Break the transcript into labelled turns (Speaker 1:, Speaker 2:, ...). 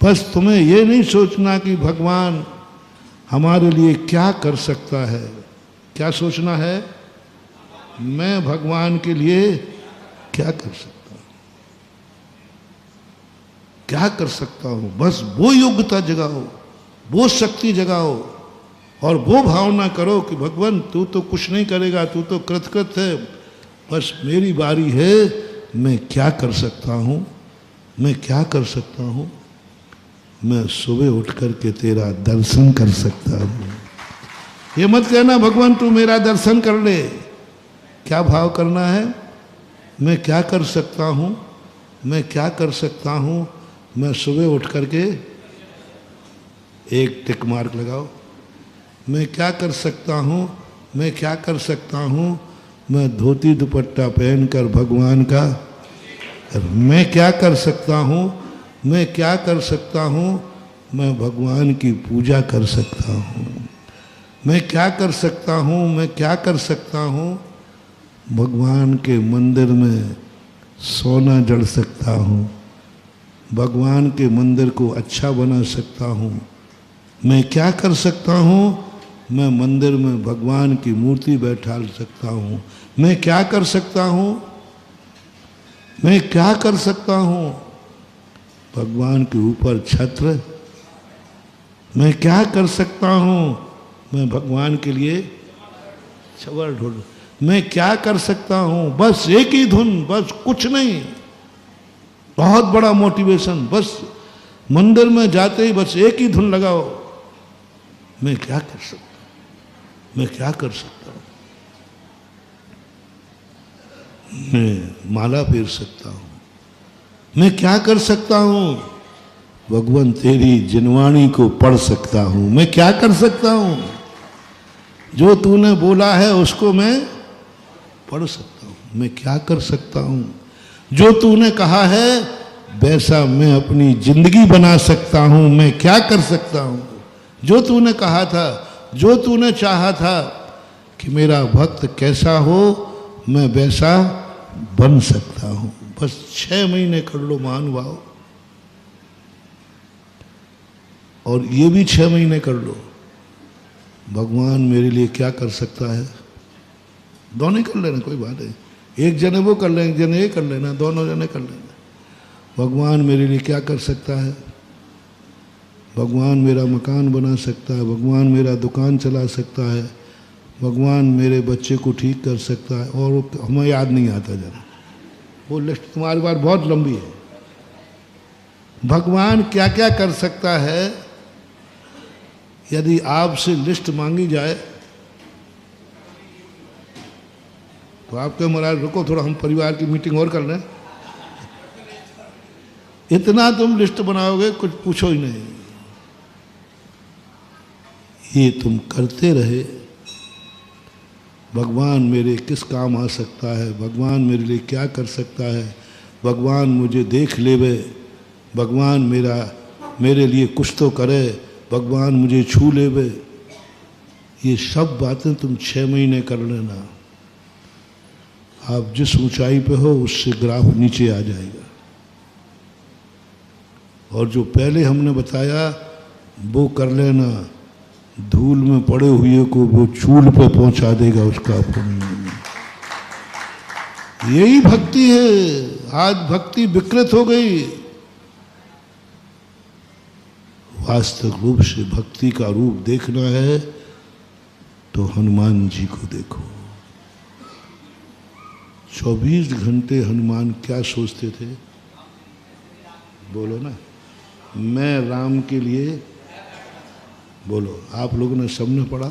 Speaker 1: बस तुम्हें ये नहीं सोचना कि भगवान हमारे लिए क्या कर सकता है। क्या सोचना है? मैं भगवान के लिए क्या कर सकता हूं, क्या कर सकता हूं। बस वो योग्यता जगाओ, वो शक्ति जगाओ और वो भावना करो कि भगवान तू तो कुछ नहीं करेगा, तू तो कृतकृत है, बस मेरी बारी है, मैं क्या कर सकता हूं, मैं क्या कर सकता हूं। मैं सुबह उठ करके तेरा दर्शन कर सकता हूं। ये मत कहना भगवान तू मेरा दर्शन कर ले। क्या भाव करना है? मैं क्या कर सकता हूं, मैं क्या कर सकता हूं। मैं सुबह उठ करके एक टिक मार्क लगाओ। मैं क्या कर सकता हूं, मैं क्या कर सकता हूं। मैं धोती दुपट्टा पहनकर भगवान का, मैं क्या कर सकता हूं, मैं क्या कर सकता हूं। मैं भगवान की पूजा कर सकता हूं। मैं क्या कर सकता हूं, मैं क्या कर सकता हूं। भगवान के मंदिर में सोना जड़ सकता हूं, भगवान के मंदिर को अच्छा बना सकता हूं। मैं क्या कर सकता हूं, मैं मंदिर में भगवान की मूर्ति बैठा सकता हूं। मैं क्या कर सकता हूं, मैं क्या कर सकता हूं। भगवान के ऊपर छत्र। मैं क्या कर सकता हूं, मैं भगवान के लिए छवर ढूंढ। मैं क्या कर सकता हूं, बस एक ही धुन, बस कुछ नहीं। बहुत बड़ा मोटिवेशन। बस मंदिर में जाते ही बस एक ही धुन लगाओ। मैं क्या कर सकता हूं, मैं क्या कर सकता हूं। मैं माला फेर सकता हूं। मैं क्या कर सकता हूं। भगवान तेरी जिनवाणी को पढ़ सकता हूं। मैं क्या कर सकता हूं। जो तूने बोला है उसको मैं पढ़ सकता हूं। मैं क्या कर सकता हूं। जो तूने कहा है वैसा मैं अपनी जिंदगी बना सकता हूं। मैं क्या कर सकता हूं। जो तूने कहा था, जो तूने चाहा था कि मेरा भक्त कैसा हो, मैं वैसा बन सकता हूं। बस 6 महीने कर लो महानुभाव, और ये भी 6 महीने कर लो। भगवान मेरे लिए क्या कर सकता है। दोनों ही कर लेना, कोई बात नहीं। एक जने वो कर लेना, एक जने ये कर लेना, दोनों जने कर लेना। भगवान मेरे लिए क्या कर सकता है। भगवान मेरा मकान बना सकता है, भगवान मेरा दुकान चला सकता है, भगवान मेरे बच्चे को ठीक कर सकता है। और हमें याद नहीं आता जरा, वो लिस्ट तुम्हारी बार बहुत लंबी है। भगवान क्या क्या कर सकता है, यदि आपसे लिस्ट मांगी जाए तो आपके महाराज रुको थोड़ा, हम परिवार की मीटिंग और कर लें। इतना तुम लिस्ट बनाओगे कुछ पूछो ही नहीं। ये तुम करते रहे, भगवान मेरे किस काम आ सकता है, भगवान मेरे लिए क्या कर सकता है, भगवान मुझे देख लेवे, भगवान मेरे लिए कुछ तो करे, भगवान मुझे छू लेवे। ये सब बातें तुम 6 महीने कर लेना। आप जिस ऊंचाई पे हो उससे ग्राफ नीचे आ जाएगा। और जो पहले हमने बताया वो कर लेना, धूल में पड़े हुए को वो चूल पे पहुंचा देगा उसका पुण्य। यही भक्ति है। आज भक्ति विकृत हो गई। वास्तविक रूप से भक्ति का रूप देखना है तो हनुमान जी को देखो। 24 घंटे हनुमान क्या सोचते थे, बोलो ना। मैं राम के लिए, बोलो, आप लोगों ने सबने पढ़ा।